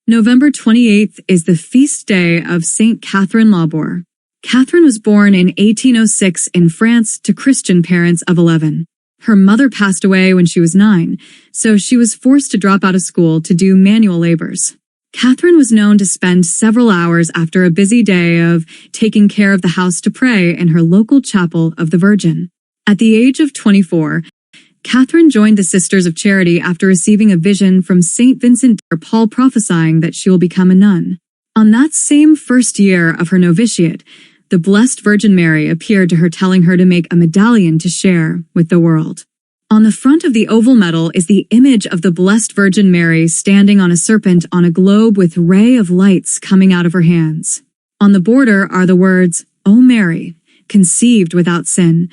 November 28th is the feast day of Saint Catherine Laboure. Catherine was born in 1806 in France to Christian parents of 11. Her mother passed away when she was 9, so she was forced to drop out of school to do manual labors. Catherine was known to spend several hours after a busy day of taking care of the house to pray in her local chapel of the Virgin. At the age of 24, Catherine joined the Sisters of Charity after receiving a vision from Saint Vincent de Paul prophesying that she will become a nun. On that same first year of her novitiate, the Blessed Virgin Mary appeared to her telling her to make a medallion to share with the world. On the front of the oval medal is the image of the Blessed Virgin Mary standing on a serpent on a globe with ray of lights coming out of her hands. On the border are the words, "O Mary, conceived without sin,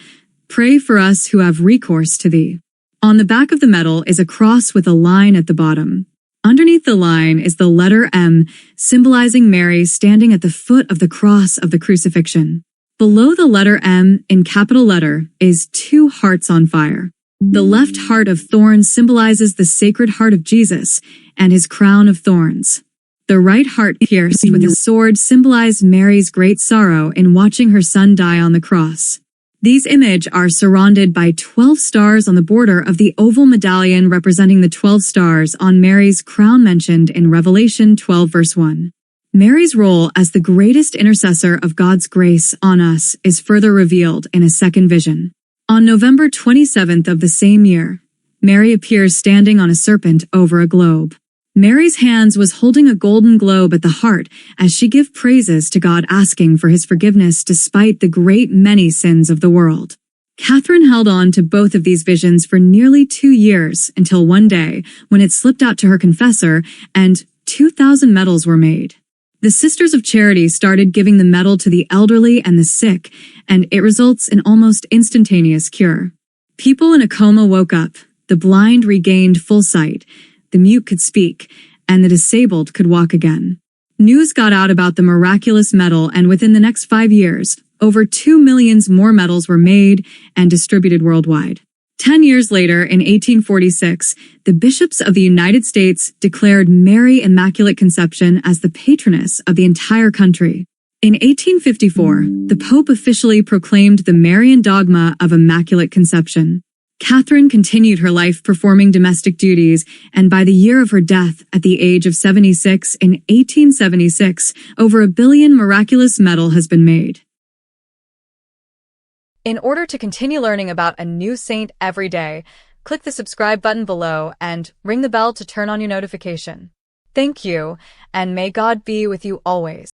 pray for us who have recourse to thee." On the back of the medal is a cross with a line at the bottom. Underneath the line is the letter M, symbolizing Mary standing at the foot of the cross of the crucifixion. Below the letter M, in capital letter, is 2 hearts on fire. The left heart of thorns symbolizes the Sacred Heart of Jesus and his crown of thorns. The right heart pierced with a sword symbolized Mary's great sorrow in watching her son die on the cross. These images are surrounded by 12 stars on the border of the oval medallion representing the 12 stars on Mary's crown mentioned in Revelation 12 verse 1. Mary's role as the greatest intercessor of God's grace on us is further revealed in a second vision. On November 27th of the same year, Mary appears standing on a serpent over a globe. Mary's hands was holding a golden globe at the heart as she gave praises to God asking for his forgiveness despite the great many sins of the world. Catherine held on to both of these visions for nearly 2 years until one day when it slipped out to her confessor and 2,000 medals were made. The Sisters of Charity started giving the medal to the elderly and the sick, and it results in almost instantaneous cure. People in a coma woke up, the blind regained full sight, the mute could speak, and the disabled could walk again. News got out about the Miraculous Medal, and within the next 5 years, over 2 million more medals were made and distributed worldwide. 10 years later, in 1846, the bishops of the United States declared Mary Immaculate Conception as the patroness of the entire country. In 1854, the Pope officially proclaimed the Marian dogma of Immaculate Conception. Catherine continued her life performing domestic duties, and by the year of her death, at the age of 76 in 1876, over 1 billion Miraculous Medal has been made. In order to continue learning about a new saint every day, click the subscribe button below and ring the bell to turn on your notification. Thank you, and may God be with you always.